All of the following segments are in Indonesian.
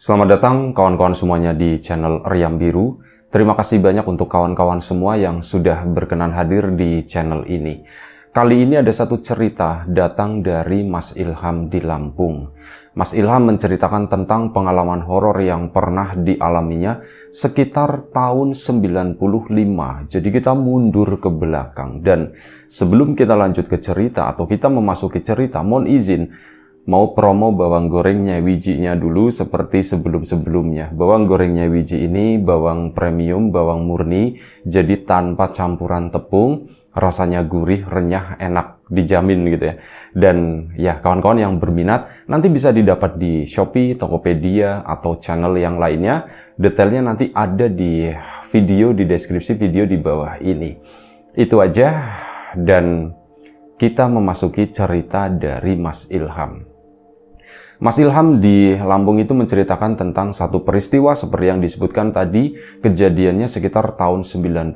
Selamat datang kawan-kawan semuanya di channel Riam Biru. Terima kasih banyak untuk kawan-kawan semua yang sudah berkenan hadir di channel ini. Kali ini ada satu cerita datang dari Mas Ilham di Lampung. Mas Ilham menceritakan tentang pengalaman horor yang pernah dialaminya sekitar tahun 95. Jadi kita mundur ke belakang. Dan sebelum kita lanjut ke cerita atau kita memasuki cerita, mohon izin mau promo bawang goreng Nyewiji-nya dulu seperti sebelum-sebelumnya. Bawang goreng Nyewiji ini bawang premium, bawang murni, jadi tanpa campuran tepung, rasanya gurih, renyah, enak, dijamin gitu ya. Dan ya kawan-kawan yang berminat nanti bisa didapat di Shopee, Tokopedia, atau channel yang lainnya. Detailnya nanti ada di video, di deskripsi video di bawah ini. Itu aja, dan kita memasuki cerita dari Mas Ilham. Mas Ilham di Lampung itu menceritakan tentang satu peristiwa seperti yang disebutkan tadi, kejadiannya sekitar tahun 95.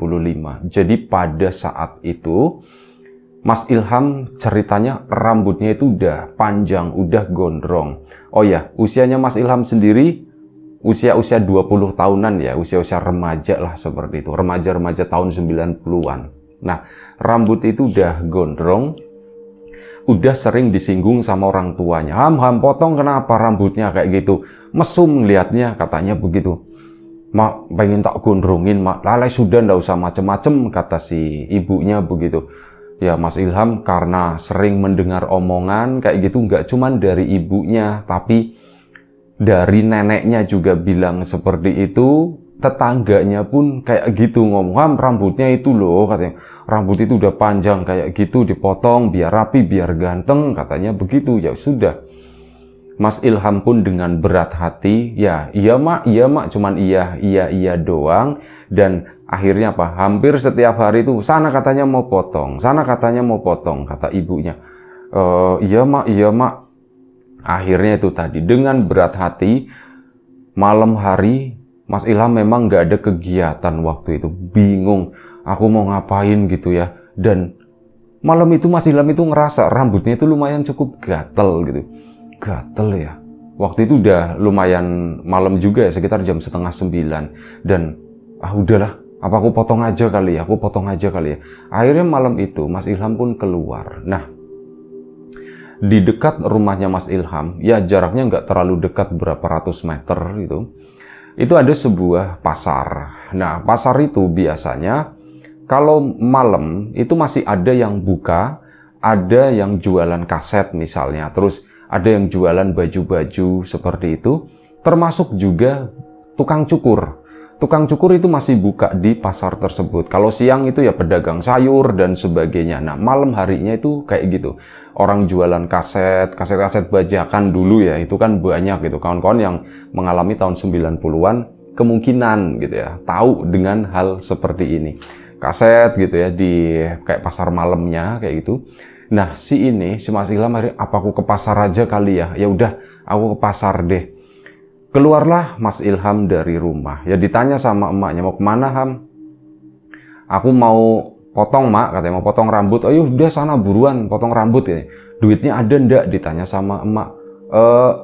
Jadi pada saat itu, Mas Ilham ceritanya rambutnya itu udah panjang, udah gondrong. Oh ya, usianya Mas Ilham sendiri, usia-usia 20 tahunan ya, usia-usia remaja lah seperti itu. Remaja-remaja tahun 90-an. Nah, rambut itu udah gondrong, udah sering disinggung sama orang tuanya. Ham, potong kenapa rambutnya kayak gitu? Mesum liatnya, katanya begitu. Mak, pengen tak gondrongin, mak. Lalai sudah, ndak usah macem-macem, kata si ibunya begitu. Ya, Mas Ilham karena sering mendengar omongan kayak gitu, nggak cuman dari ibunya, tapi dari neneknya juga bilang seperti itu. Tetangganya pun kayak gitu ngomong, Ham, rambutnya itu loh, katanya. Rambut itu udah panjang kayak gitu, dipotong biar rapi, biar ganteng, katanya begitu. Ya sudah. Mas Ilham pun dengan berat hati, ya iya mak, cuman iya doang. Dan akhirnya apa? Hampir setiap hari itu, sana katanya mau potong, kata ibunya. Iya mak. Akhirnya itu tadi, dengan berat hati, malam hari, Mas Ilham memang gak ada kegiatan waktu itu. Bingung, aku mau ngapain gitu ya. Dan malam itu Mas Ilham itu ngerasa rambutnya itu lumayan cukup gatel gitu. Gatel ya. Waktu itu udah lumayan malam juga ya, sekitar jam 8:30. Dan udahlah, apa aku potong aja kali ya. Akhirnya malam itu Mas Ilham pun keluar. Nah, di dekat rumahnya Mas Ilham, ya jaraknya nggak terlalu dekat, berapa ratus meter gitu. Itu ada sebuah pasar. Nah, pasar itu biasanya kalau malam itu masih ada yang buka, ada yang jualan kaset misalnya, terus ada yang jualan baju-baju seperti itu, termasuk juga tukang cukur. Tukang cukur itu masih buka di pasar tersebut. Kalau siang itu ya pedagang sayur dan sebagainya. Nah, malam harinya itu kayak gitu. Orang jualan kaset bajakan dulu ya, itu kan banyak gitu. Kawan-kawan yang mengalami tahun 90-an kemungkinan gitu ya, tahu dengan hal seperti ini. Kaset gitu ya, di kayak pasar malamnya kayak gitu. Nah, si Mas Ilham, apa aku ke pasar aja kali ya? Ya udah, aku ke pasar deh. Keluarlah Mas Ilham dari rumah. Ya ditanya sama emaknya, mau kemana Ham? Aku mau potong mak, katanya mau potong rambut. Oh udah sana buruan potong rambut ya. Duitnya ada ndak? Ditanya sama emak.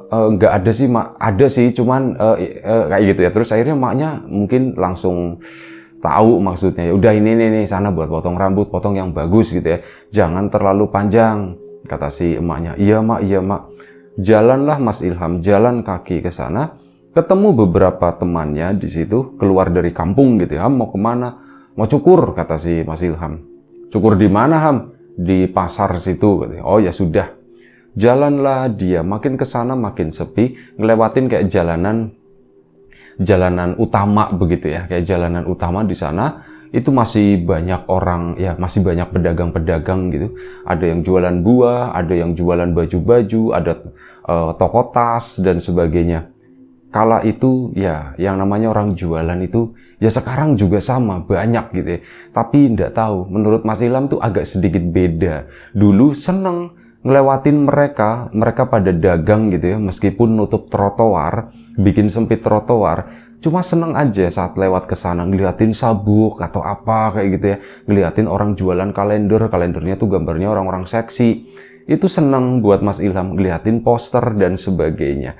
Nggak ada sih mak. Ada sih, cuman kayak gitu ya. Terus akhirnya emaknya mungkin langsung tahu maksudnya. Ya udah ini sana buat potong rambut, potong yang bagus gitu ya. Jangan terlalu panjang, kata si emaknya. Iya mak. Jalanlah Mas Ilham, jalan kaki ke sana, ketemu beberapa temannya di situ, keluar dari kampung gitu ya. Ham, mau kemana? Mau cukur, kata si Mas Ilham. Cukur di mana Ham? Di pasar situ, katanya. Oh ya sudah. Jalanlah dia, makin ke sana makin sepi, ngelewatin kayak jalanan utama begitu ya, kayak jalanan utama di sana. Itu masih banyak orang, ya masih banyak pedagang-pedagang gitu. Ada yang jualan buah, ada yang jualan baju-baju, ada toko tas dan sebagainya. Kala itu ya yang namanya orang jualan itu ya sekarang juga sama, banyak gitu ya. Tapi nggak tahu, menurut Mas Ilham tuh agak sedikit beda. Dulu seneng ngelewatin mereka pada dagang gitu ya, meskipun nutup trotoar, bikin sempit trotoar. Cuma seneng aja saat lewat ke sana ngeliatin sabuk atau apa kayak gitu ya, ngeliatin orang jualan kalendernya tuh gambarnya orang-orang seksi. Itu seneng buat Mas Ilham ngeliatin poster dan sebagainya.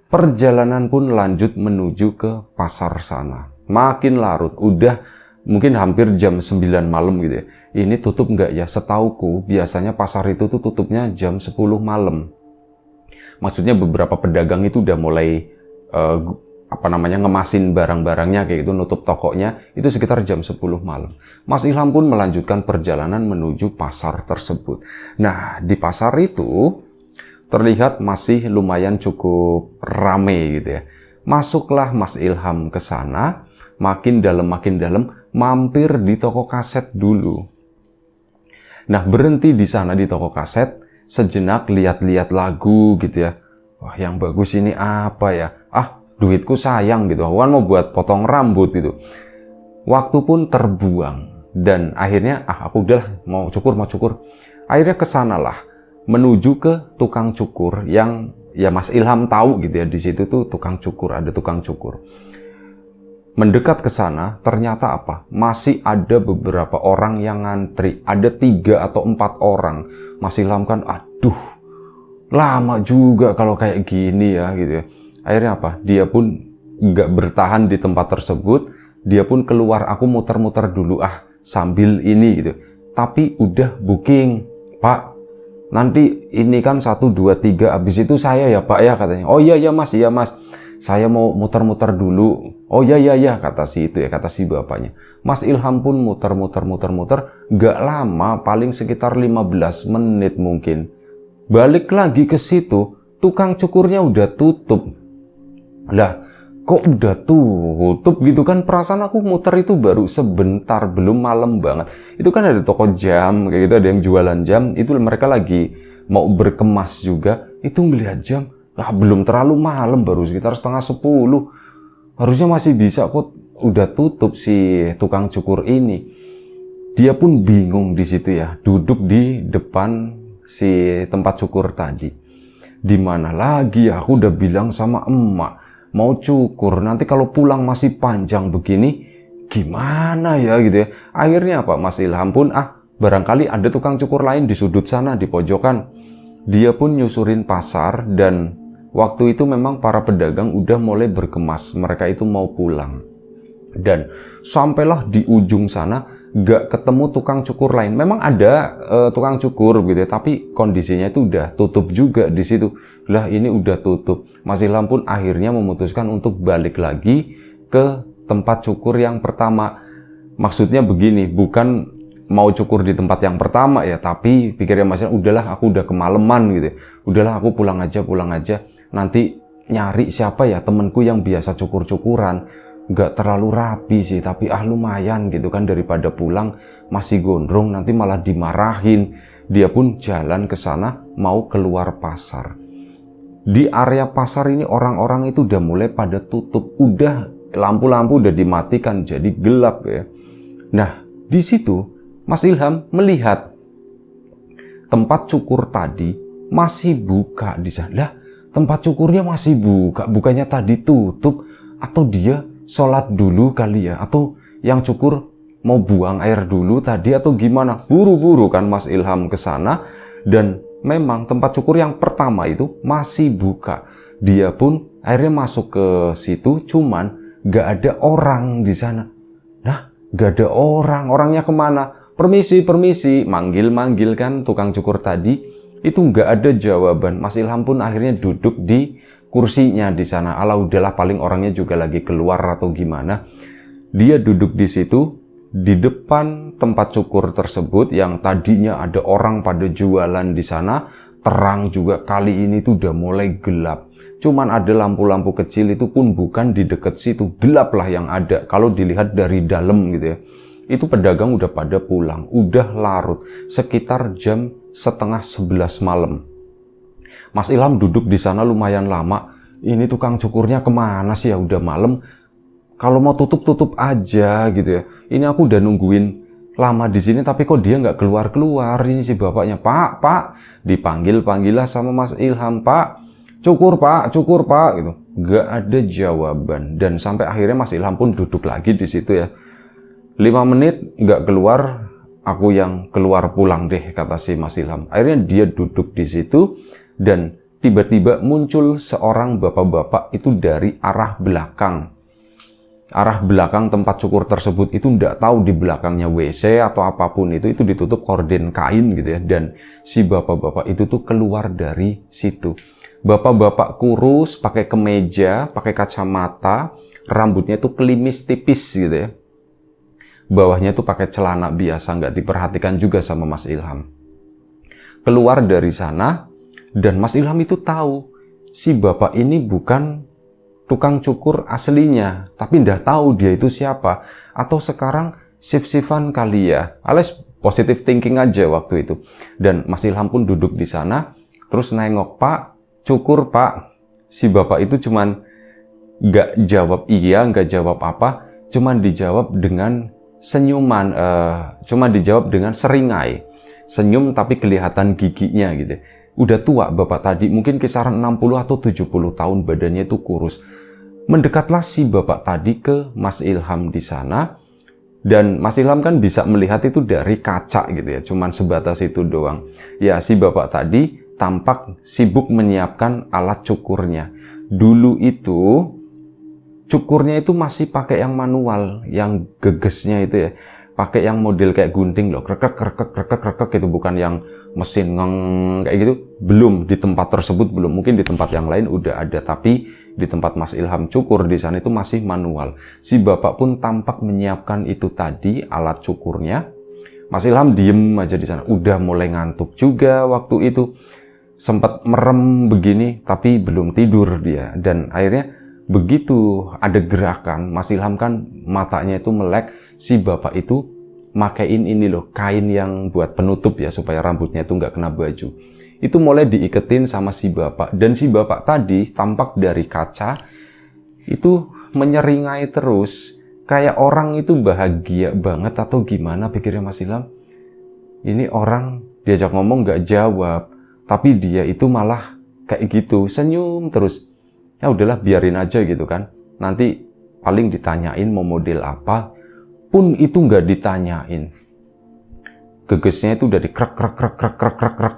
Perjalanan pun lanjut menuju ke pasar sana. Makin larut, udah mungkin hampir jam 9 malam gitu ya. Ini tutup nggak ya? Setauku biasanya pasar itu tuh tutupnya jam 10 malam. Maksudnya beberapa pedagang itu udah mulai ngemasin barang-barangnya kayak gitu, nutup tokonya itu sekitar jam 10 malam. Mas Ilham pun melanjutkan perjalanan menuju pasar tersebut. Nah, di pasar itu terlihat masih lumayan cukup rame gitu ya. Masuklah Mas Ilham ke sana, makin dalam, mampir di toko kaset dulu. Nah, berhenti di sana di toko kaset, sejenak lihat-lihat lagu gitu ya. Wah, yang bagus ini apa ya? Ah, duitku sayang gitu. Aku kan mau buat potong rambut gitu. Waktu pun terbuang dan akhirnya aku udah mau cukur. Akhirnya kesanalah menuju ke tukang cukur yang ya Mas Ilham tahu gitu ya, di situ tuh tukang cukur, ada tukang cukur. Mendekat ke sana, ternyata apa? Masih ada beberapa orang yang ngantri. Ada 3 atau 4 orang. Mas Ilham kan, aduh, lama juga kalau kayak gini ya gitu ya. Akhirnya apa? Dia pun nggak bertahan di tempat tersebut. Dia pun keluar, aku muter-muter dulu sambil ini gitu. Tapi udah booking, Pak. Nanti ini kan 1, 2, 3, habis itu saya ya Pak ya katanya. Oh iya mas, saya mau muter-muter dulu. Oh iya, kata si itu ya, kata si bapaknya. Mas Ilham pun muter-muter, gak lama, paling sekitar 15 menit mungkin. Balik lagi ke situ, tukang cukurnya udah tutup. Lah, kok udah tutup gitu kan? Perasaan aku muter itu baru sebentar, belum malam banget. Itu kan ada toko jam, kayak gitu, ada yang jualan jam. Itu mereka lagi mau berkemas juga. Itu ngelihat jam, belum terlalu malam, baru sekitar 9:30. Harusnya masih bisa kok, udah tutup si tukang cukur ini. Dia pun bingung di situ ya, duduk di depan si tempat cukur tadi. Di mana lagi ya, aku udah bilang sama emak mau cukur, nanti kalau pulang masih panjang begini gimana ya gitu ya. Akhirnya apa, Mas Ilham pun barangkali ada tukang cukur lain di sudut sana, di pojokan. Dia pun nyusurin pasar dan waktu itu memang para pedagang udah mulai berkemas, mereka itu mau pulang. Dan sampailah di ujung sana, gak ketemu tukang cukur lain. Memang ada tukang cukur gitu ya, tapi kondisinya itu udah tutup juga di situ. Lah ini udah tutup. Mas Ilham pun akhirnya memutuskan untuk balik lagi ke tempat cukur yang pertama. Maksudnya begini, bukan mau cukur di tempat yang pertama ya, tapi pikirnya Mas Ilham, udahlah aku udah kemalaman gitu ya. Udahlah aku pulang aja. Nanti nyari siapa ya temenku yang biasa cukur-cukuran. Nggak terlalu rapi sih, tapi lumayan gitu kan, daripada pulang masih gondrong nanti malah dimarahin. Dia pun jalan ke sana mau keluar pasar. Di area pasar ini orang-orang itu udah mulai pada tutup, udah lampu-lampu udah dimatikan jadi gelap ya. Nah, di situ Mas Ilham melihat tempat cukur tadi masih buka di sana. Lah, tempat cukurnya masih buka, bukannya tadi tutup? Atau dia sholat dulu kali ya, atau yang cukur mau buang air dulu tadi atau gimana? Buru-buru kan Mas Ilham ke sana dan memang tempat cukur yang pertama itu masih buka. Dia pun akhirnya masuk ke situ, cuman gak ada orang di sana. Nah, gak ada orang, orangnya kemana? Permisi, manggil kan tukang cukur tadi. Itu gak ada jawaban. Mas Ilham pun akhirnya duduk di kursinya di sana. Udahlah, paling orangnya juga lagi keluar atau gimana. Dia duduk di situ di depan tempat cukur tersebut yang tadinya ada orang pada jualan di sana. Terang juga, kali ini tuh udah mulai gelap. Cuman ada lampu-lampu kecil, itu pun bukan di dekat situ. Gelap lah yang ada kalau dilihat dari dalam gitu ya. Itu pedagang udah pada pulang, udah larut, sekitar jam 10:30 malam. Mas Ilham duduk di sana lumayan lama. Ini tukang cukurnya kemana sih ya, udah malam. Kalau mau tutup aja gitu ya. Ini aku udah nungguin lama di sini tapi kok dia nggak keluar. Ini si bapaknya, Pak, dipanggil lah sama Mas Ilham, Pak, cukur pak gitu. Nggak ada jawaban dan sampai akhirnya Mas Ilham pun duduk lagi di situ ya. 5 menit nggak keluar, aku yang keluar pulang deh, kata si Mas Ilham. Akhirnya dia duduk di situ dan tiba-tiba muncul seorang bapak-bapak itu dari arah belakang. Arah belakang tempat cukur tersebut itu tidak tahu di belakangnya WC atau apapun itu ditutup korden kain gitu ya. Dan si bapak-bapak itu tuh keluar dari situ. Bapak-bapak kurus, pakai kemeja, pakai kacamata, rambutnya tuh klimis tipis gitu ya. Bawahnya tuh pakai celana biasa, nggak diperhatikan juga sama Mas Ilham. Keluar dari sana, dan Mas Ilham itu tahu si bapak ini bukan tukang cukur aslinya, tapi nggak tahu dia itu siapa. Atau sekarang sip-sipan kali ya, alias positive thinking aja waktu itu. Dan Mas Ilham pun duduk di sana, terus nengok, "Pak, cukur Pak." Si bapak itu cuman nggak jawab iya, nggak jawab apa, cuman dijawab dengan senyuman, cuma dijawab dengan seringai. Senyum tapi kelihatan giginya gitu. Udah tua bapak tadi, mungkin kisaran 60 atau 70 tahun, badannya itu kurus. Mendekatlah si bapak tadi ke Mas Ilham di sana, dan Mas Ilham kan bisa melihat itu dari kaca gitu ya, cuman sebatas itu doang. Ya, si bapak tadi tampak sibuk menyiapkan alat cukurnya. Dulu itu cukurnya itu masih pakai yang manual, yang gegesnya itu ya. Pakai yang model kayak gunting loh, krek gitu, bukan yang mesin ngeng kayak gitu. Belum di tempat tersebut, belum. Mungkin di tempat yang lain udah ada, tapi di tempat Mas Ilham cukur di sana itu masih manual. Si bapak pun tampak menyiapkan itu tadi alat cukurnya. Mas Ilham diem aja di sana. Udah mulai ngantuk juga waktu itu. Sempat merem begini, tapi belum tidur dia. Dan akhirnya begitu ada gerakan, Mas Ilham kan matanya itu melek, si bapak itu makein ini loh, kain yang buat penutup ya, supaya rambutnya itu nggak kena baju. Itu mulai diiketin sama si bapak. Dan si bapak tadi tampak dari kaca itu menyeringai terus, kayak orang itu bahagia banget atau gimana, pikirnya Mas Ilham. Ini orang diajak ngomong nggak jawab, tapi dia itu malah kayak gitu, senyum terus. Ya udahlah, biarin aja gitu kan. Nanti paling ditanyain mau model apa, pun itu nggak ditanyain. Gegesnya itu udah dikrek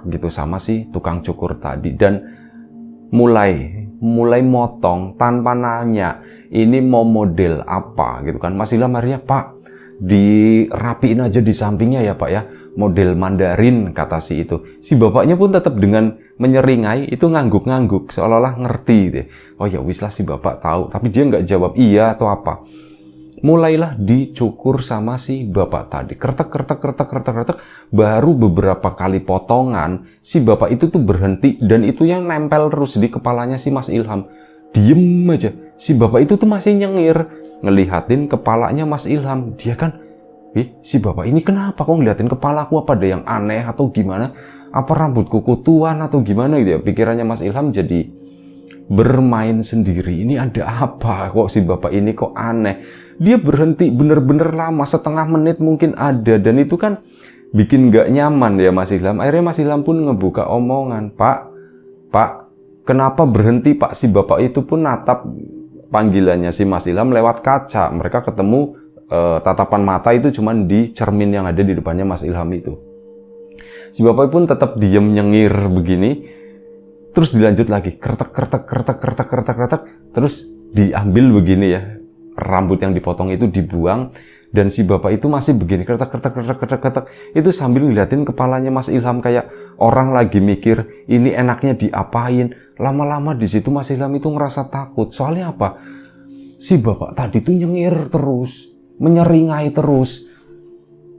gitu sama si tukang cukur tadi. Dan mulai motong tanpa nanya ini mau model apa gitu kan. Mas Ilham akhirnya, "Pak, dirapiin aja di sampingnya ya Pak ya, model Mandarin," kata si itu. Si bapaknya pun tetap dengan menyeringai itu ngangguk-ngangguk, seolah-olah ngerti deh. Oh ya wis lah, si bapak tahu, tapi dia nggak jawab iya atau apa. Mulailah dicukur sama si bapak tadi, kretek, baru beberapa kali potongan, si bapak itu tuh berhenti, dan itu yang nempel terus di kepalanya si Mas Ilham. Diem aja, si bapak itu tuh masih nyengir, ngelihatin kepalanya Mas Ilham. Dia kan, si bapak ini kenapa kok ngeliatin kepalaku, apa ada yang aneh atau gimana? Apa rambutku kutuan atau gimana gitu ya? Pikirannya Mas Ilham jadi bermain sendiri. Ini ada apa? Kok si bapak ini kok aneh? Dia berhenti bener-bener lama, setengah menit mungkin ada. Dan itu kan bikin gak nyaman ya Mas Ilham. Akhirnya Mas Ilham pun ngebuka omongan. Pak, kenapa berhenti Pak? Si bapak itu pun natap panggilannya si Mas Ilham lewat kaca. Mereka ketemu, tatapan mata itu cuman di cermin yang ada di depannya Mas Ilham itu. Si bapak pun tetap diem nyengir begini. Terus dilanjut lagi, kretek, terus diambil begini ya. Rambut yang dipotong itu dibuang, dan si bapak itu masih begini, kretek, itu sambil ngeliatin kepalanya Mas Ilham kayak orang lagi mikir ini enaknya diapain. Lama-lama di situ Mas Ilham itu ngerasa takut. Soalnya apa? Si bapak tadi tuh nyengir terus, menyeringai terus.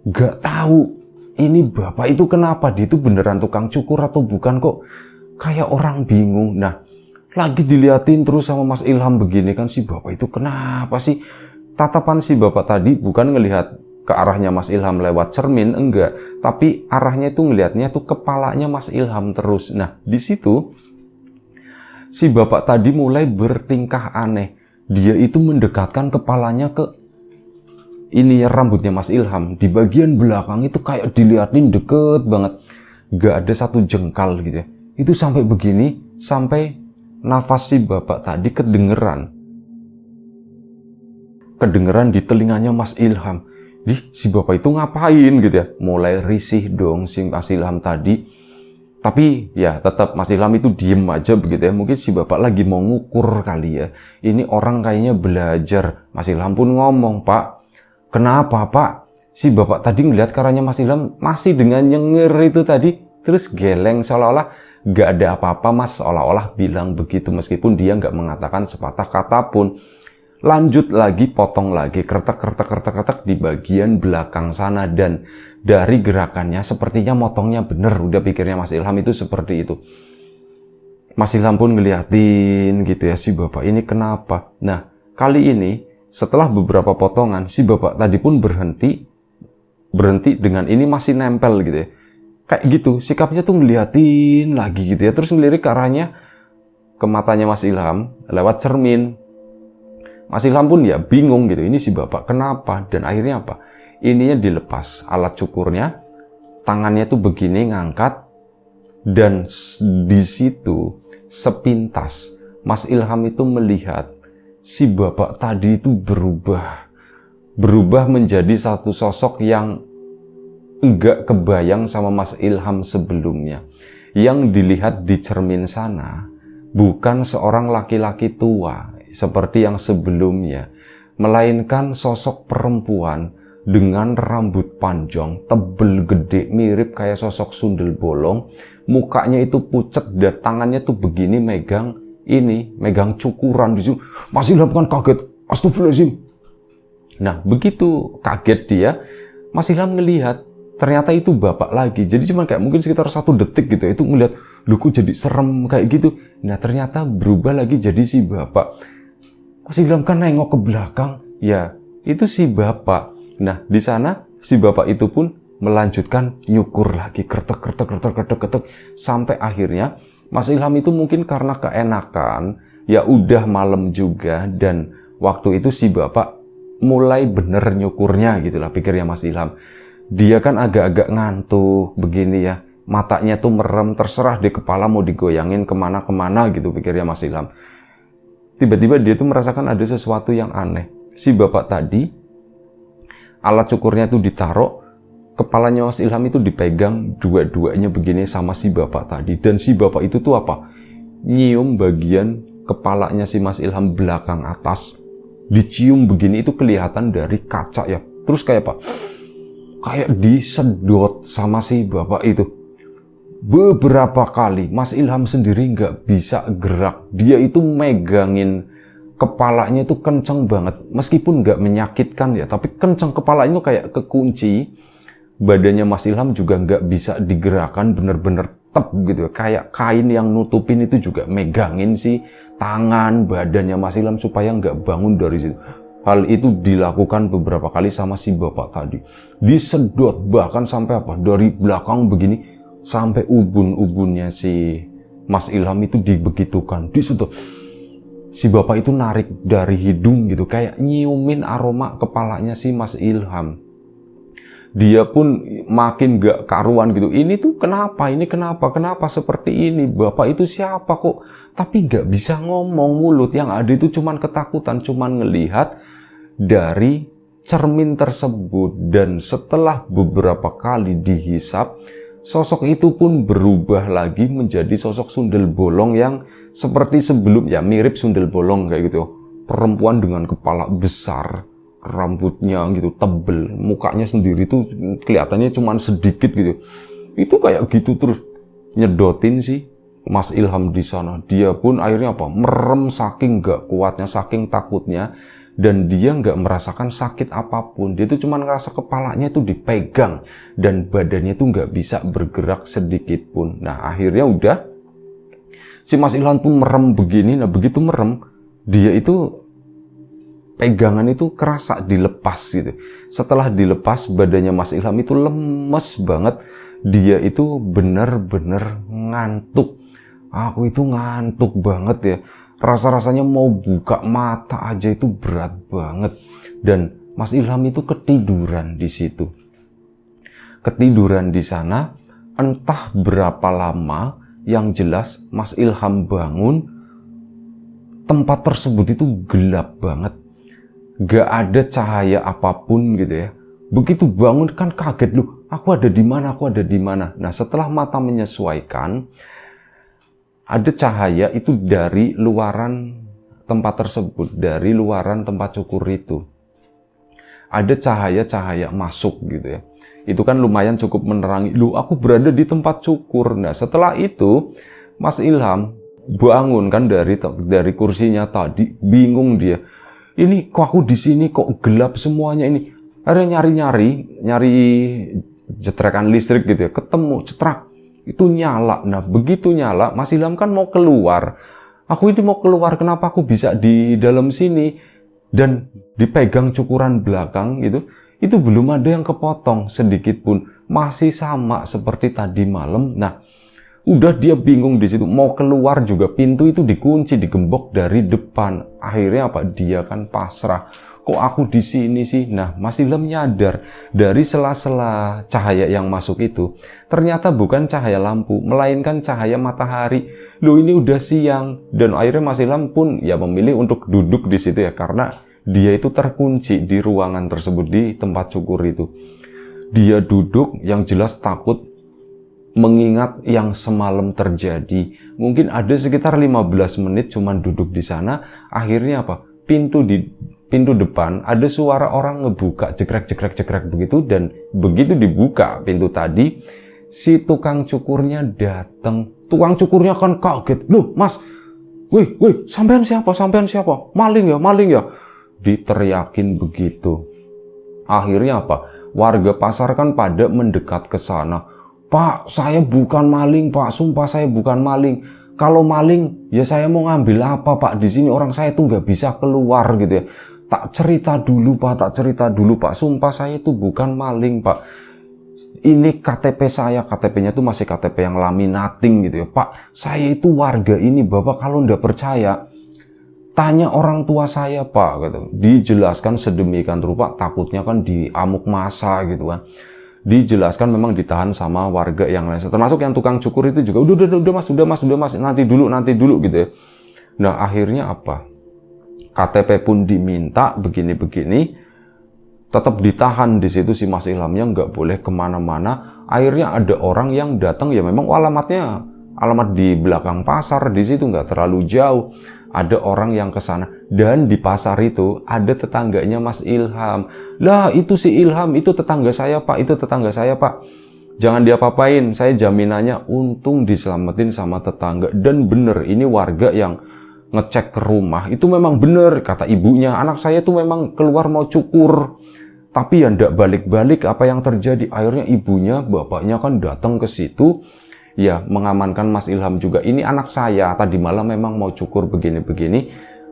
Gak tahu ini bapak itu kenapa, dia itu beneran tukang cukur atau bukan, kok kayak orang bingung. Nah, lagi diliatin terus sama Mas Ilham begini kan, si bapak itu kenapa sih? Tatapan si bapak tadi bukan ngelihat ke arahnya Mas Ilham lewat cermin, enggak, tapi arahnya itu ngelihatnya tuh kepalanya Mas Ilham terus. Nah, di situ si bapak tadi mulai bertingkah aneh. Dia itu mendekatkan kepalanya ke ini ya, rambutnya Mas Ilham. Di bagian belakang itu kayak diliatin deket banget. Gak ada satu jengkal gitu ya. Itu sampai begini, sampai nafas si bapak tadi kedengeran di telinganya Mas Ilham. Si bapak itu ngapain gitu ya. Mulai risih dong si Mas Ilham tadi. Tapi ya tetap Mas Ilham itu diem aja begitu ya. Mungkin si bapak lagi mau ngukur kali ya. Ini orang kayaknya belajar. Mas Ilham pun ngomong, "Pak, kenapa Pak? Si bapak tadi ngeliat karanya Mas Ilham masih dengan nyenger itu tadi." Terus geleng seolah-olah gak ada apa-apa Mas. Seolah-olah bilang begitu meskipun dia gak mengatakan sepatah kata pun. Lanjut lagi, potong lagi, kretek di bagian belakang sana. Dan dari gerakannya sepertinya motongnya bener. Udah pikirnya Mas Ilham itu seperti itu. Mas Ilham pun ngeliatin gitu ya, si bapak ini kenapa. Nah, kali ini setelah beberapa potongan, si bapak tadi pun berhenti dengan ini masih nempel gitu ya. Kayak gitu, sikapnya tuh ngeliatin lagi gitu ya. Terus ngelirik ke arahnya, ke matanya Mas Ilham lewat cermin. Mas Ilham pun ya bingung gitu, ini si bapak kenapa? Dan akhirnya apa? Ininya dilepas, alat cukurnya, tangannya tuh begini ngangkat, dan di situ sepintas Mas Ilham itu melihat si bapak tadi itu berubah menjadi satu sosok yang enggak kebayang sama Mas Ilham sebelumnya. Yang dilihat di cermin sana bukan seorang laki-laki tua seperti yang sebelumnya, melainkan sosok perempuan dengan rambut panjang, tebel gede, mirip kayak sosok sundel bolong. Mukanya itu pucet dan tangannya tuh begini megang cukuran di situ. Mas Ilham kan kaget, astagfirullahaladzim. Nah, begitu kaget dia, Mas Ilham ngelihat ternyata itu bapak lagi. Jadi cuma kayak mungkin sekitar 1 detik gitu, itu ngelihat, loh kok jadi serem kayak gitu. Nah, ternyata berubah lagi jadi si bapak. Mas Ilham kan nengok ke belakang, ya itu si bapak. Nah, di sana si bapak itu pun melanjutkan nyukur lagi, kretek sampai akhirnya Mas Ilham itu mungkin karena keenakan, ya udah malam juga, dan waktu itu si bapak mulai bener nyukurnya gitulah pikirnya Mas Ilham. Dia kan agak-agak ngantuk begini ya, matanya tuh merem, terserah di kepala mau digoyangin kemana-kemana gitu pikirnya Mas Ilham. Tiba-tiba dia tuh merasakan ada sesuatu yang aneh. Si bapak tadi, alat cukurnya itu ditaruh, kepalanya Mas Ilham itu dipegang dua-duanya begini sama si bapak tadi. Dan si bapak itu tuh apa? Nyium bagian kepalanya si Mas Ilham belakang atas. Dicium begini itu kelihatan dari kaca ya. Terus kayak apa? Kayak disedot sama si bapak itu. Beberapa kali Mas Ilham sendiri nggak bisa gerak. Dia itu megangin kepalanya itu kenceng banget. Meskipun nggak menyakitkan ya, tapi kenceng, kepalanya itu kayak kekunci. Badannya Mas Ilham juga nggak bisa digerakkan, bener-bener tep gitu. Kayak kain yang nutupin itu juga megangin si tangan, badannya Mas Ilham supaya nggak bangun dari situ. Hal itu dilakukan beberapa kali sama si bapak tadi. Disedot bahkan sampai apa? Dari belakang begini. Sampai ubun-ubunnya si Mas Ilham itu dibegitukan, disedot. Si bapak itu narik dari hidung gitu, kayak nyiumin aroma kepalanya si Mas Ilham. Dia pun makin gak karuan gitu. Ini tuh kenapa? Ini kenapa? Kenapa seperti ini? Bapak itu siapa kok? Tapi gak bisa ngomong, mulut yang ada itu cuman ketakutan, cuman ngelihat dari cermin tersebut. Dan setelah beberapa kali dihisap, sosok itu pun berubah lagi menjadi sosok sundel bolong yang seperti sebelum, ya mirip sundel bolong kayak gitu. Perempuan dengan kepala besar, rambutnya gitu tebel, mukanya sendiri tuh kelihatannya cuman sedikit gitu. Itu kayak gitu terus nyedotin sih Mas Ilham di sana. Dia pun akhirnya apa? Merem saking gak kuatnya, saking takutnya. Dan dia nggak merasakan sakit apapun. Dia tuh cuma ngerasa kepalanya tuh dipegang dan badannya tuh nggak bisa bergerak sedikit pun. Nah, akhirnya udah si Mas Ilham tuh merem begini. Nah, begitu merem, dia itu pegangan itu kerasa dilepas gitu. Setelah dilepas, badannya Mas Ilham itu lemes banget. Dia itu benar-benar ngantuk. Aku itu ngantuk banget ya. Rasa-rasanya mau buka mata aja itu berat banget. Dan Mas Ilham itu ketiduran di situ. Ketiduran di sana, entah berapa lama, yang jelas Mas Ilham bangun, tempat tersebut itu gelap banget. Gak ada cahaya apapun gitu ya. Begitu bangun kan kaget, loh, aku ada di mana, aku ada di mana. Nah, setelah mata menyesuaikan, ada cahaya itu dari luaran tempat tersebut, dari luaran tempat cukur itu. Ada cahaya-cahaya masuk gitu ya. Itu kan lumayan cukup menerangi, loh, aku berada di tempat cukur. Nah, setelah itu Mas Ilham bangun kan dari kursinya tadi, bingung dia. Ini kok aku di sini, kok gelap semuanya ini. Akhirnya nyari jetrekan listrik gitu ya, ketemu cetrak, itu nyala. Nah, begitu nyala, Mas Ilham kan mau keluar. Aku ini mau keluar, kenapa aku bisa di dalam sini? Dan dipegang cukuran belakang itu belum ada yang kepotong sedikit pun, masih sama seperti tadi malam. Nah, udah dia bingung di situ, mau keluar juga pintu itu dikunci, digembok dari depan. Akhirnya apa? Dia kan pasrah. Kok aku di sini sih? Nah, Mas Ilham nyadar dari sela-sela cahaya yang masuk itu ternyata bukan cahaya lampu, melainkan cahaya matahari. Loh, ini udah siang. Dan akhirnya Mas Ilham pun ya memilih untuk duduk di situ ya, karena dia itu terkunci di ruangan tersebut, di tempat cukur itu. Dia duduk, yang jelas takut, mengingat yang semalam terjadi. Mungkin ada sekitar 15 menit cuman duduk di sana. Akhirnya apa? Pintu depan ada suara orang ngebuka, jekrek begitu, dan begitu dibuka pintu tadi, si tukang cukurnya datang. Tukang cukurnya kan kaget. Loh, Mas, wih, sampean siapa? Maling ya? Diteriakin begitu. Akhirnya apa? Warga pasar kan pada mendekat ke sana. Pak, saya bukan maling, Pak. Sumpah saya bukan maling. Kalau maling, ya saya mau ngambil apa, Pak? Di sini orang saya tuh nggak bisa keluar gitu ya. Tak cerita dulu, Pak. Sumpah saya itu bukan maling, Pak. Ini KTP saya, KTP-nya tuh masih KTP yang laminating gitu ya. Pak, saya itu warga ini, Bapak kalau nggak percaya, tanya orang tua saya, Pak, gitu. Dijelaskan sedemikian rupa, takutnya kan diamuk massa gitu kan. Dijelaskan memang ditahan sama warga yang lain, termasuk yang tukang cukur itu juga. Udah mas, nanti dulu gitu ya. Nah, akhirnya apa? KTP pun diminta begini, tetap ditahan di situ si Mas Ilhamnya, nggak boleh kemana-mana. Akhirnya ada orang yang datang, ya memang alamat di belakang pasar, di situ nggak terlalu jauh. Ada orang yang ke sana, dan di pasar itu ada tetangganya Mas Ilham. Lah, itu si Ilham, itu tetangga saya, Pak. Jangan diapa-apain, saya jaminannya. Untung diselamatin sama tetangga. Dan bener, ini warga yang ngecek ke rumah, itu memang bener kata ibunya, anak saya tuh memang keluar mau cukur, tapi ya ndak balik-balik. Apa yang terjadi? Akhirnya ibunya, bapaknya kan datang ke situ, ya mengamankan Mas Ilham juga. Ini anak saya, tadi malam memang mau cukur begini.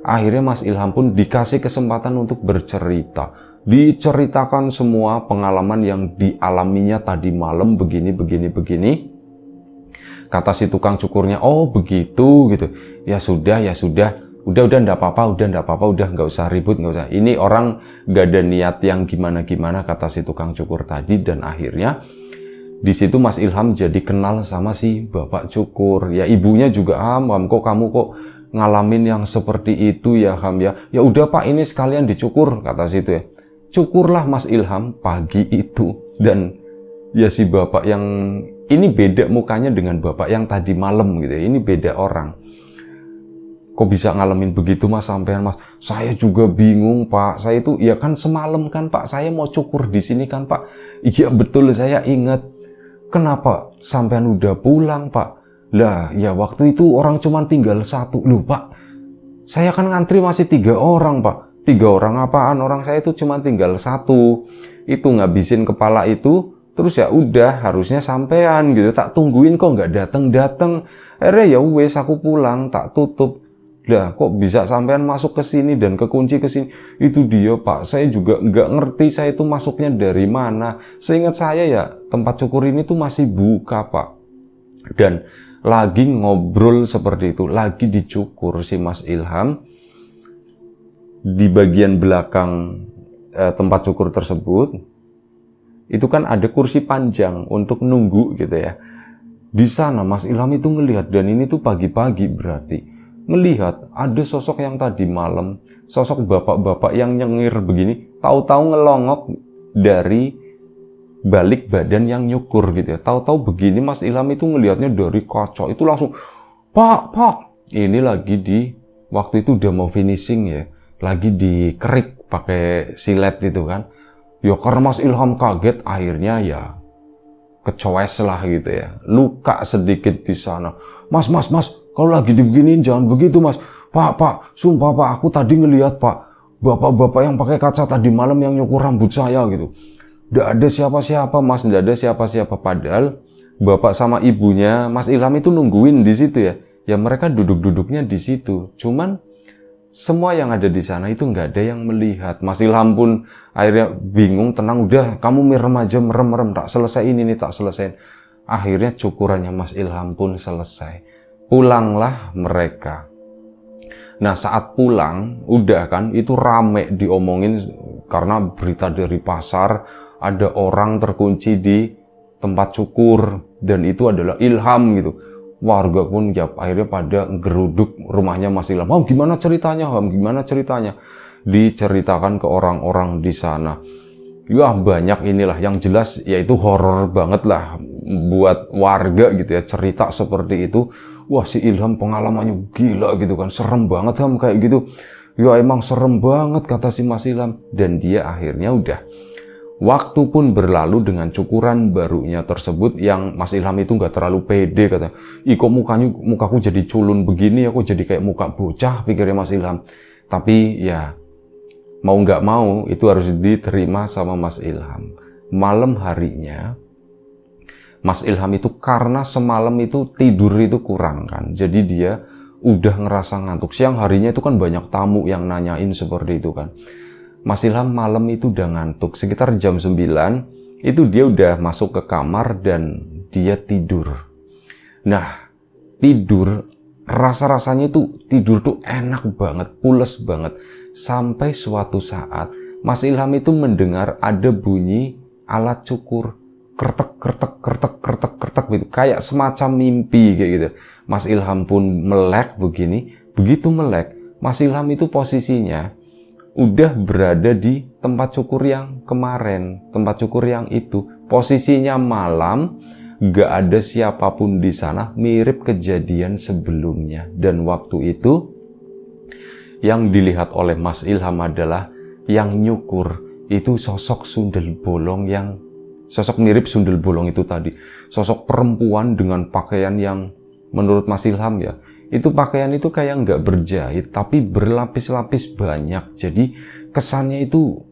Akhirnya Mas Ilham pun dikasih kesempatan untuk bercerita. Diceritakan semua pengalaman yang dialaminya tadi malam begini. Kata si tukang cukurnya, oh begitu gitu. Ya sudah, udah ndak apa-apa, udah nggak usah ribut, nggak usah. Ini orang nggak ada niat yang gimana, kata si tukang cukur tadi. Dan akhirnya di situ Mas Ilham jadi kenal sama si bapak cukur. Ya ibunya juga, Ham, kok kamu kok ngalamin yang seperti itu ya, Ham ya. Ya udah Pak, ini sekalian dicukur, kata situ ya. Cukurlah Mas Ilham pagi itu. Dan ya si bapak yang ini beda mukanya dengan bapak yang tadi malam gitu ya. Ini beda orang. Kok bisa ngalamin begitu Mas sampean, Mas? Saya juga bingung, Pak. Saya itu ya kan semalam kan, Pak. Saya mau cukur di sini kan, Pak. Iya betul, saya ingat. Kenapa sampean udah pulang, Pak? Lah, ya waktu itu orang cuma tinggal satu. Loh, Pak. Saya kan ngantri masih 3 orang, Pak. 3 orang apaan? Orang saya itu cuma tinggal 1. Itu ngabisin kepala itu. Terus ya udah, harusnya sampean gitu. Tak tungguin kok nggak dateng. Akhirnya ya wes, aku pulang, tak tutup. Lah kok bisa sampean masuk ke sini dan kekunci ke sini? Itu dia, Pak. Saya juga nggak ngerti saya itu masuknya dari mana. Seingat saya ya tempat cukur ini tuh masih buka, Pak. Dan lagi ngobrol seperti itu, lagi dicukur si Mas Ilham. Di bagian belakang tempat cukur tersebut, itu kan ada kursi panjang untuk nunggu gitu ya. Di sana Mas Ilham itu ngelihat, dan ini tuh pagi-pagi berarti, ngelihat ada sosok yang tadi malam, sosok bapak-bapak yang nyengir begini, tahu-tahu ngelongok dari balik badan yang nyukur gitu ya. Tahu-tahu begini Mas Ilham itu ngelihatnya dari kaca itu langsung, Pak, ini lagi waktu itu udah mau finishing ya, lagi dikerik pakai silet gitu kan. Ya karena Mas Ilham kaget, akhirnya ya kecoes lah gitu ya, luka sedikit di sana. Mas, kalau lagi dibeginiin jangan begitu Mas. Pak, sumpah Pak, aku tadi ngelihat Pak, bapak-bapak yang pakai kaca tadi malam yang nyukur rambut saya gitu. Nggak ada siapa-siapa Mas, nggak ada siapa-siapa. Padahal bapak sama ibunya Mas Ilham itu nungguin di situ ya. Ya mereka duduk-duduknya di situ. Cuman semua yang ada di sana itu nggak ada yang melihat. Mas Ilham pun akhirnya bingung, tenang, udah kamu merem aja, merem, tak selesai ini tak selesai. Akhirnya cukurannya Mas Ilham pun selesai. Pulanglah mereka. Nah saat pulang, udah kan itu rame diomongin karena berita dari pasar, ada orang terkunci di tempat cukur dan itu adalah Ilham gitu. Warga pun ya akhirnya pada geruduk rumahnya Mas Ilham. Gimana ceritanya? Gimana ceritanya? Diceritakan ke orang-orang di sana. Ya banyak inilah, yang jelas yaitu horor banget lah buat warga gitu ya, cerita seperti itu. Wah si Ilham pengalamannya gila gitu kan, serem banget Ham kayak gitu. Ya emang serem banget kata si Mas Ilham. Dan dia akhirnya udah. Waktu pun berlalu dengan cukuran barunya tersebut yang Mas Ilham itu nggak terlalu pede kata. Kok mukaku jadi culun begini, aku jadi kayak muka bocah pikirnya Mas Ilham. Tapi ya mau nggak mau itu harus diterima sama Mas Ilham. Malam harinya Mas Ilham itu karena semalam itu tidur itu kurang kan. Jadi dia udah ngerasa ngantuk. Siang harinya itu kan banyak tamu yang nanyain seperti itu kan. Mas Ilham malam itu udah ngantuk. Sekitar jam 9 itu dia udah masuk ke kamar dan dia tidur. Nah tidur, rasa-rasanya itu tidur tuh enak banget, pules banget. Sampai suatu saat Mas Ilham itu mendengar ada bunyi alat cukur. Kertek gitu, kayak semacam mimpi kayak gitu. Mas Ilham pun melek begini, begitu melek, Mas Ilham itu posisinya udah berada di tempat cukur yang kemarin, tempat cukur yang itu, posisinya malam, gak ada siapapun di sana, mirip kejadian sebelumnya. Dan waktu itu yang dilihat oleh Mas Ilham adalah yang nyukur itu sosok sundel bolong, yang sosok mirip sundel bolong itu tadi. Sosok perempuan dengan pakaian yang menurut Mas Ilham ya, itu pakaian itu kayak nggak berjahit, tapi berlapis-lapis banyak. Jadi kesannya itu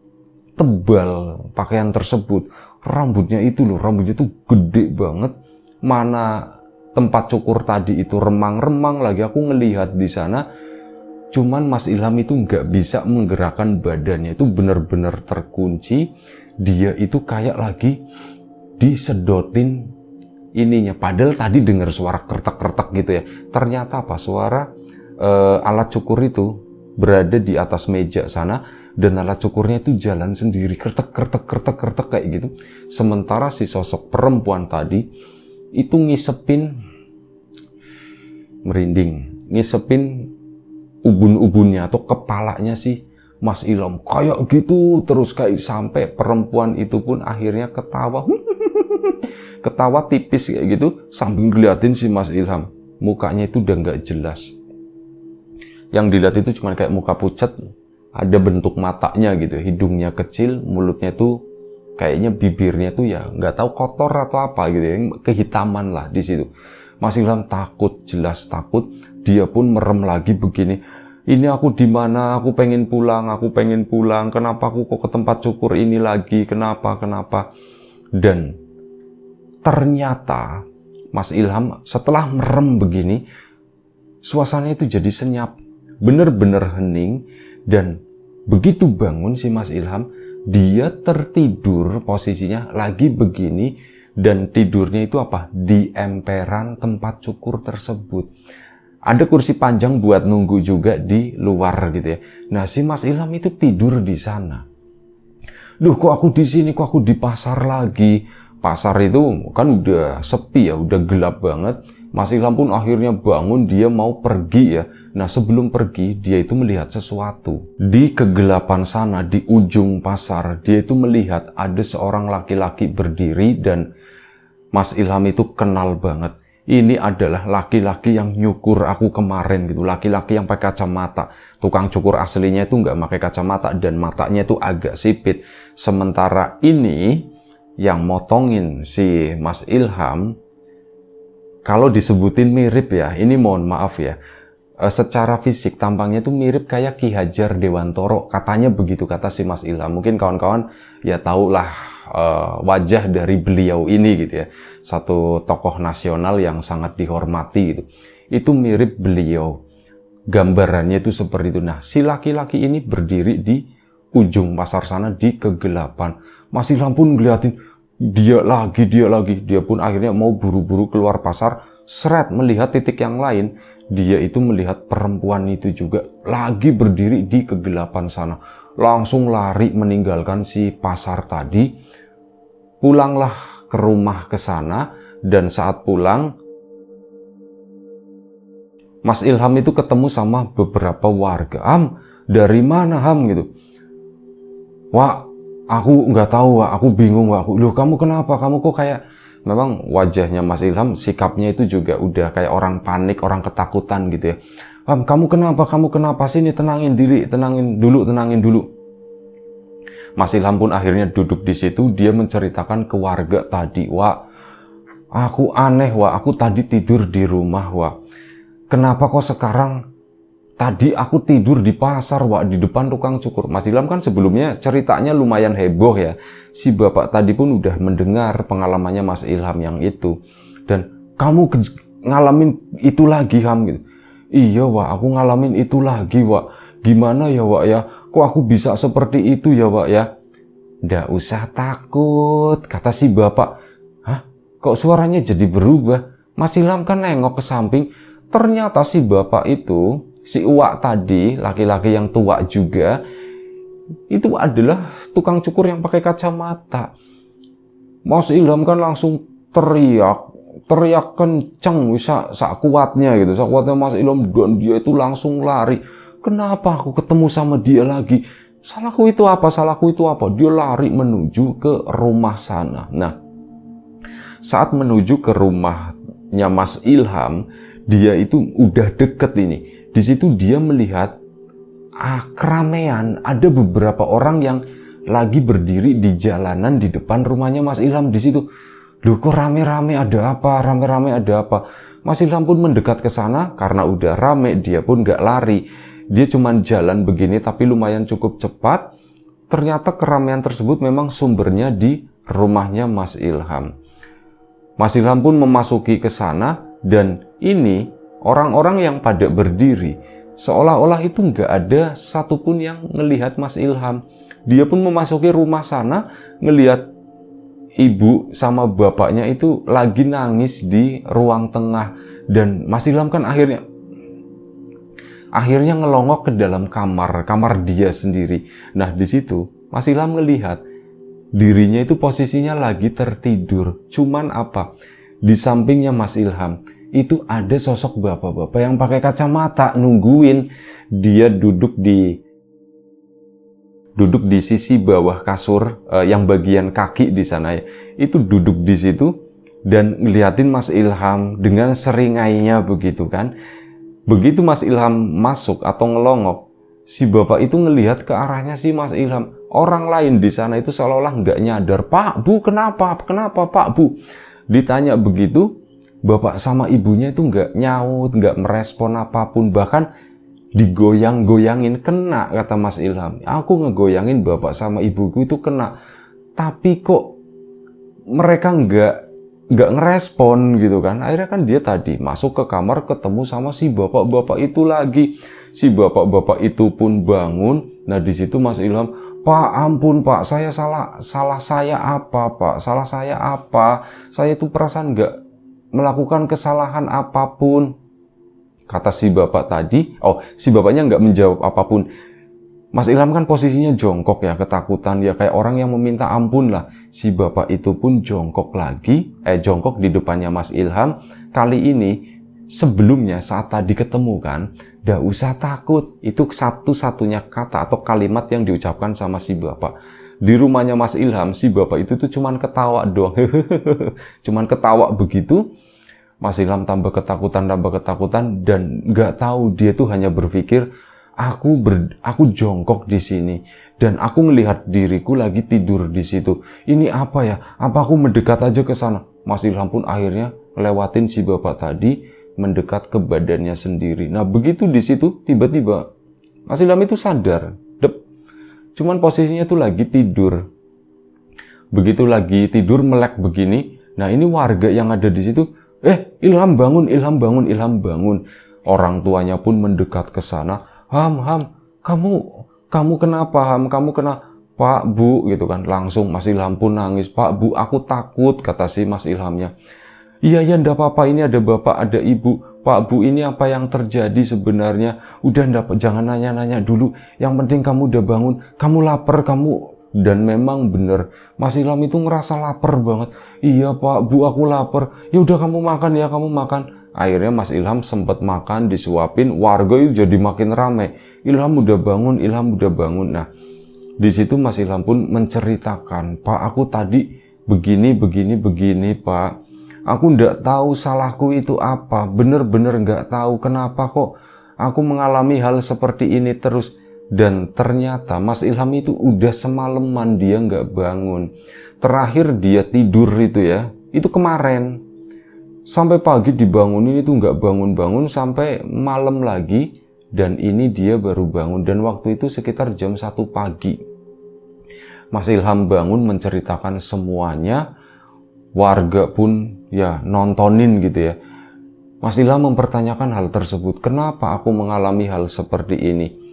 tebal pakaian tersebut. Rambutnya itu loh, rambutnya itu gede banget. Mana tempat cukur tadi itu remang-remang lagi. Aku ngelihat di sana, cuman Mas Ilham itu nggak bisa menggerakkan badannya. Itu benar-benar terkunci. Dia itu kayak lagi disedotin ininya. Padahal tadi dengar suara kertek-kertek gitu ya. Ternyata apa? Suara alat cukur itu berada di atas meja sana dan alat cukurnya itu jalan sendiri. Kertek kayak gitu. Sementara si sosok perempuan tadi itu ngisepin, merinding, ngisepin ubun-ubunnya atau kepalanya sih Mas Ilham kayak gitu terus, kayak sampai perempuan itu pun akhirnya ketawa ketawa tipis kayak gitu sambil ngeliatin si Mas Ilham. Mukanya itu udah nggak jelas, yang dilihat itu cuma kayak muka pucat, ada bentuk matanya gitu, hidungnya kecil, mulutnya tuh kayaknya bibirnya tuh ya nggak tahu kotor atau apa gitu ya, kehitaman lah di situ. Mas Ilham takut, jelas takut. Dia pun merem lagi begini. Ini aku di mana? Aku pengen pulang. Kenapa aku kok ke tempat cukur ini lagi? Kenapa? Dan ternyata Mas Ilham setelah merem begini, suasananya itu jadi senyap, bener-bener hening. Dan begitu bangun si Mas Ilham, dia tertidur posisinya lagi begini, dan tidurnya itu apa? Di emperan tempat cukur tersebut. Ada kursi panjang buat nunggu juga di luar gitu ya. Nah si Mas Ilham itu tidur di sana. Duh kok aku di sini, kok aku di pasar lagi. Pasar itu kan udah sepi ya, udah gelap banget. Mas Ilham pun akhirnya bangun, dia mau pergi ya. Nah, sebelum pergi, dia itu melihat sesuatu. Di kegelapan sana, di ujung pasar, dia itu melihat ada seorang laki-laki berdiri dan Mas Ilham itu kenal banget. Ini adalah laki-laki yang nyukur aku kemarin gitu. Laki-laki yang pakai kacamata. Tukang cukur aslinya itu nggak pakai kacamata dan matanya itu agak sipit. Sementara ini yang motongin si Mas Ilham, kalau disebutin mirip ya, ini mohon maaf ya. Secara fisik tampangnya itu mirip kayak Ki Hajar Dewantoro, katanya begitu kata si Mas Ilham. Mungkin kawan-kawan ya tahulah wajah dari beliau ini gitu ya, satu tokoh nasional yang sangat dihormati gitu. Itu mirip beliau, gambarannya itu seperti itu. Nah, si laki-laki ini berdiri di ujung pasar sana di kegelapan. Mas Ilham pun ngeliatin dia lagi, dia pun akhirnya mau buru-buru keluar pasar, seret melihat titik yang lain. Dia itu melihat perempuan itu juga lagi berdiri di kegelapan sana. Langsung lari meninggalkan si pasar tadi. Pulanglah ke rumah ke sana, dan saat pulang Mas Ilham itu ketemu sama beberapa warga. Ham, dari mana Ham gitu? Wah, aku nggak tahu, Wak. Aku bingung, Wak. Loh, kamu kenapa? Kamu kok kayak... Memang wajahnya Mas Ilham, sikapnya itu juga udah kayak orang panik, orang ketakutan gitu ya. Kamu kenapa? Kamu kenapa? Sini, tenangin diri, tenangin dulu. Mas Ilham pun akhirnya duduk di situ, dia menceritakan ke warga tadi. Wah, aku aneh, Wak. Aku tadi tidur di rumah, Wak. Kenapa kok sekarang? Tadi aku tidur di pasar, Wak, di depan tukang cukur. Mas Ilham kan sebelumnya ceritanya lumayan heboh ya. Si bapak tadi pun udah mendengar pengalamannya Mas Ilham yang itu. Dan kamu ngalamin itu lagi, Ham gitu. Iya, Wak, aku ngalamin itu lagi, Wak. Gimana ya, Wak ya? Kok aku bisa seperti itu ya, Wak ya? Nggak usah takut, kata si bapak. Hah? Kok suaranya jadi berubah? Mas Ilham kan nengok ke samping. Ternyata si bapak itu, si uwak tadi, laki-laki yang tua juga, itu adalah tukang cukur yang pakai kacamata. Mas Ilham kan langsung teriak kenceng, sak kuatnya gitu, sak kuatnya Mas Ilham, dan dia itu langsung lari. Kenapa aku ketemu sama dia lagi? Salahku itu apa? Dia lari menuju ke rumah sana. Nah, saat menuju ke rumahnya Mas Ilham, dia itu udah deket ini. Di situ dia melihat keramaian, ada beberapa orang yang lagi berdiri di jalanan di depan rumahnya Mas Ilham di situ. Loh, kok rame-rame ada apa? Mas Ilham pun mendekat ke sana karena udah rame, dia pun gak lari. Dia cuman jalan begini tapi lumayan cukup cepat. Ternyata keramaian tersebut memang sumbernya di rumahnya Mas Ilham. Mas Ilham pun memasuki ke sana, dan ini orang-orang yang pada berdiri seolah-olah itu nggak ada satupun yang ngelihat Mas Ilham. Dia pun memasuki rumah sana, ngelihat ibu sama bapaknya itu lagi nangis di ruang tengah. Dan Mas Ilham kan akhirnya ngelongok ke dalam kamar dia sendiri. Nah, di situ Mas Ilham ngelihat dirinya itu posisinya lagi tertidur. Cuman apa? Di sampingnya Mas Ilham itu ada sosok bapak-bapak yang pakai kacamata nungguin. Dia duduk di sisi bawah kasur, yang bagian kaki di sana ya. Itu duduk di situ dan ngeliatin Mas Ilham dengan seringainya begitu kan. Begitu Mas Ilham masuk atau ngelongok, si bapak itu ngelihat ke arahnya si Mas Ilham. Orang lain di sana itu seolah-olah nggak nyadar. Pak, Bu, kenapa Pak, Bu? Ditanya begitu, bapak sama ibunya itu nggak nyaut, nggak merespon apapun, bahkan digoyang-goyangin. Kena, kata Mas Ilham. Aku ngegoyangin bapak sama ibuku itu kena, tapi kok mereka nggak ngerespon gitu kan. Akhirnya kan dia tadi masuk ke kamar ketemu sama si bapak-bapak itu lagi. Si bapak-bapak itu pun bangun. Nah, di situ Mas Ilham, Pak, ampun Pak, saya salah saya apa Pak? Salah saya apa? Saya itu perasaan nggak melakukan kesalahan apapun, kata si bapak tadi. Si bapaknya nggak menjawab apapun. Mas Ilham kan posisinya jongkok ya, ketakutan ya, kayak orang yang meminta ampun lah. Si bapak itu pun jongkok di depannya Mas Ilham. Kali ini sebelumnya saat tadi ketemu kan, nggak usah takut. Itu satu-satunya kata atau kalimat yang diucapkan sama si bapak. Di rumahnya Mas Ilham, si bapak itu tuh cuman ketawa doang. Cuman ketawa begitu. Mas Ilham tambah ketakutan, dan nggak tahu, dia tuh hanya berpikir, aku jongkok di sini dan aku melihat diriku lagi tidur di situ. Ini apa ya? Apa aku mendekat aja ke sana? Mas Ilham pun akhirnya lewatin si bapak tadi, mendekat ke badannya sendiri. Nah, begitu di situ tiba-tiba Mas Ilham itu sadar. Cuman posisinya tuh lagi tidur. Begitu lagi tidur melek begini. Nah, ini warga yang ada di situ, Ilham bangun, Ilham bangun, Ilham bangun. Orang tuanya pun mendekat ke sana. Ham, kamu kenapa, Ham? Kamu kena, Pak, Bu, gitu kan. Langsung Mas Ilham pun nangis. Pak, Bu, aku takut, kata si Mas Ilhamnya. Iya, enggak apa-apa, ini ada bapak, ada ibu. Pak, Bu, ini apa yang terjadi sebenarnya? Udah enggak, jangan nanya-nanya dulu. Yang penting kamu udah bangun, kamu lapar, kamu... Dan memang bener, Mas Ilham itu ngerasa lapar banget. Iya Pak, Bu, aku lapar. Ya udah kamu makan ya, kamu makan. Akhirnya Mas Ilham sempat makan, disuapin, warga itu jadi makin ramai. Ilham udah bangun, Ilham udah bangun. Nah, di situ Mas Ilham pun menceritakan, Pak, aku tadi begini, Pak. Aku nggak tahu salahku itu apa, bener-bener nggak tahu kenapa kok aku mengalami hal seperti ini terus. Dan ternyata Mas Ilham itu udah semalaman dia nggak bangun. Terakhir dia tidur itu kemarin. Sampai pagi dibangunin itu nggak bangun-bangun sampai malam lagi. Dan ini dia baru bangun. Dan waktu itu sekitar jam 1 pagi. Mas Ilham bangun menceritakan semuanya. Warga pun ya nontonin gitu ya. Mas Ilham mempertanyakan hal tersebut. Kenapa aku mengalami hal seperti ini?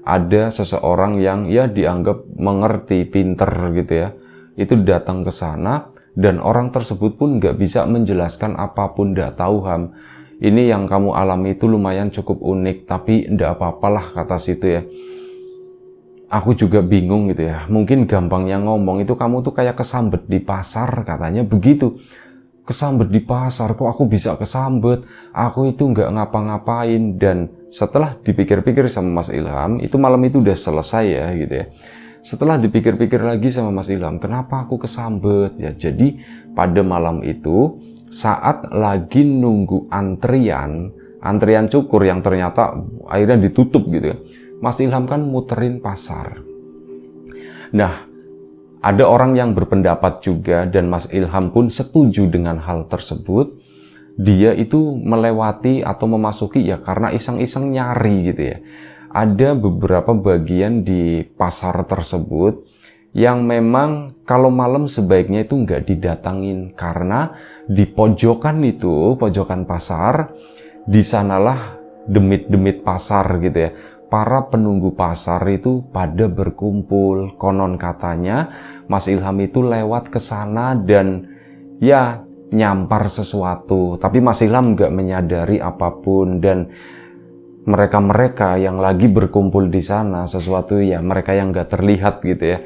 Ada seseorang yang ya dianggap mengerti, pinter gitu ya. Itu datang ke sana dan orang tersebut pun nggak bisa menjelaskan apapun, nggak tahu Ham. Ini yang kamu alami itu lumayan cukup unik, tapi nggak apa-apalah kata situ ya. Aku juga bingung gitu ya. Mungkin gampangnya ngomong itu kamu tuh kayak kesambet di pasar katanya begitu. Kesambet di pasar, kok aku bisa kesambet? Aku itu nggak ngapa-ngapain. Dan setelah dipikir-pikir sama Mas Ilham, itu malam itu udah selesai ya gitu ya. Setelah dipikir-pikir lagi sama Mas Ilham, kenapa aku kesambet? Ya, jadi pada malam itu saat lagi nunggu antrian cukur yang ternyata akhirnya ditutup gitu ya. Mas Ilham kan muterin pasar. Nah, ada orang yang berpendapat juga dan Mas Ilham pun setuju dengan hal tersebut. Dia itu melewati atau memasuki ya karena iseng-iseng nyari gitu ya. Ada beberapa bagian di pasar tersebut yang memang kalau malam sebaiknya itu nggak didatangin. Karena di pojokan pasar, di sanalah demit-demit pasar gitu ya. Para penunggu pasar itu pada berkumpul. Konon katanya Mas Ilham itu lewat ke sana dan ya nyampar sesuatu. Tapi Mas Ilham nggak menyadari apapun. Dan mereka-mereka yang lagi berkumpul di sana, sesuatu ya mereka yang nggak terlihat gitu ya,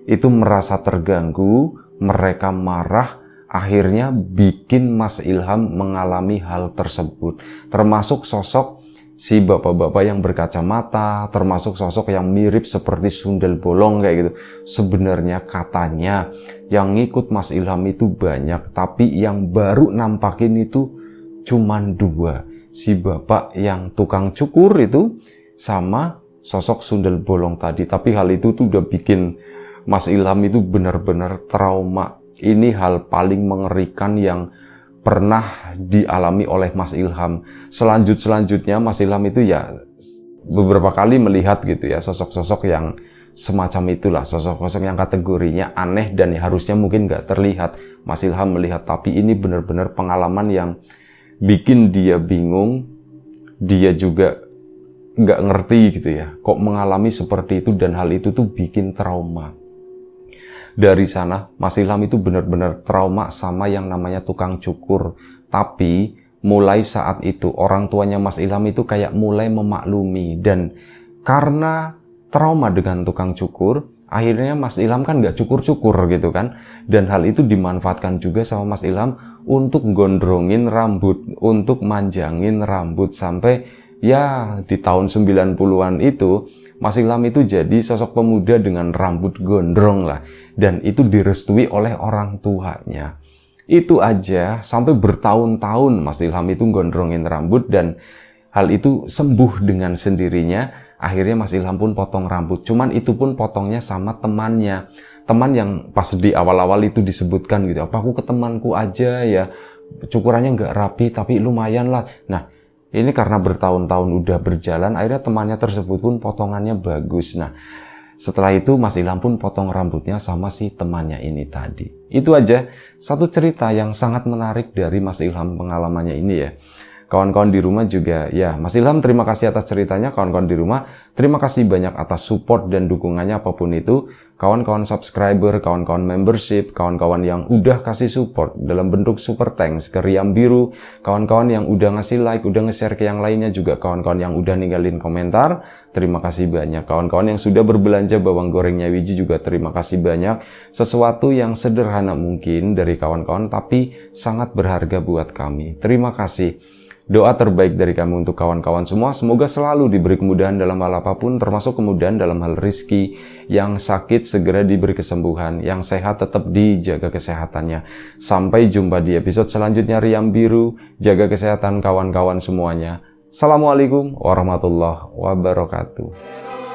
itu merasa terganggu, mereka marah, akhirnya bikin Mas Ilham mengalami hal tersebut. Termasuk sosok si bapak-bapak yang berkacamata, termasuk sosok yang mirip seperti sundel bolong kayak gitu. Sebenarnya katanya yang ngikut Mas Ilham itu banyak, tapi yang baru nampakin itu cuman 2. Si bapak yang tukang cukur itu sama sosok sundel bolong tadi. Tapi hal itu tuh udah bikin Mas Ilham itu benar-benar trauma. Ini hal paling mengerikan yang pernah dialami oleh Mas Ilham. Selanjutnya Mas Ilham itu ya beberapa kali melihat gitu ya sosok-sosok yang semacam itulah, sosok-sosok yang kategorinya aneh dan harusnya mungkin nggak terlihat. Mas Ilham melihat, tapi ini benar-benar pengalaman yang bikin dia bingung. Dia juga nggak ngerti gitu ya, kok mengalami seperti itu, dan hal itu tuh bikin trauma. Dari sana Mas Ilham itu benar-benar trauma sama yang namanya tukang cukur. Tapi mulai saat itu orang tuanya Mas Ilham itu kayak mulai memaklumi. Dan karena trauma dengan tukang cukur, akhirnya Mas Ilham kan nggak cukur-cukur gitu kan. Dan hal itu dimanfaatkan juga sama Mas Ilham untuk gondrongin rambut, untuk manjangin rambut, sampai ya di tahun 90-an itu Mas Ilham itu jadi sosok pemuda dengan rambut gondrong lah, dan itu direstui oleh orang tuanya. Itu aja sampai bertahun-tahun Mas Ilham itu gondrongin rambut, dan hal itu sembuh dengan sendirinya. Akhirnya Mas Ilham pun potong rambut, cuman itu pun potongnya sama temannya. Teman yang pas di awal-awal itu disebutkan gitu, apa aku ke temanku aja ya, cukurannya nggak rapi tapi lumayan lah. Nah, ini karena bertahun-tahun udah berjalan, akhirnya temannya tersebut pun potongannya bagus. Nah, setelah itu Mas Ilham pun potong rambutnya sama si temannya ini tadi. Itu aja satu cerita yang sangat menarik dari Mas Ilham pengalamannya ini ya. Kawan-kawan di rumah juga, ya Mas Ilham terima kasih atas ceritanya. Kawan-kawan di rumah, terima kasih banyak atas support dan dukungannya apapun itu. Kawan-kawan subscriber, kawan-kawan membership, kawan-kawan yang udah kasih support dalam bentuk super thanks ke Riam Biru, kawan-kawan yang udah ngasih like, udah nge-share ke yang lainnya, juga kawan-kawan yang udah ninggalin komentar, terima kasih banyak. Kawan-kawan yang sudah berbelanja bawang gorengnya Wiji juga terima kasih banyak. Sesuatu yang sederhana mungkin dari kawan-kawan, tapi sangat berharga buat kami. Terima kasih. Doa terbaik dari kami untuk kawan-kawan semua, semoga selalu diberi kemudahan dalam hal apapun, termasuk kemudahan dalam hal rizki. Yang sakit segera diberi kesembuhan, yang sehat tetap dijaga kesehatannya. Sampai jumpa di episode selanjutnya Riam Biru. Jaga kesehatan kawan-kawan semuanya. Assalamualaikum warahmatullahi wabarakatuh.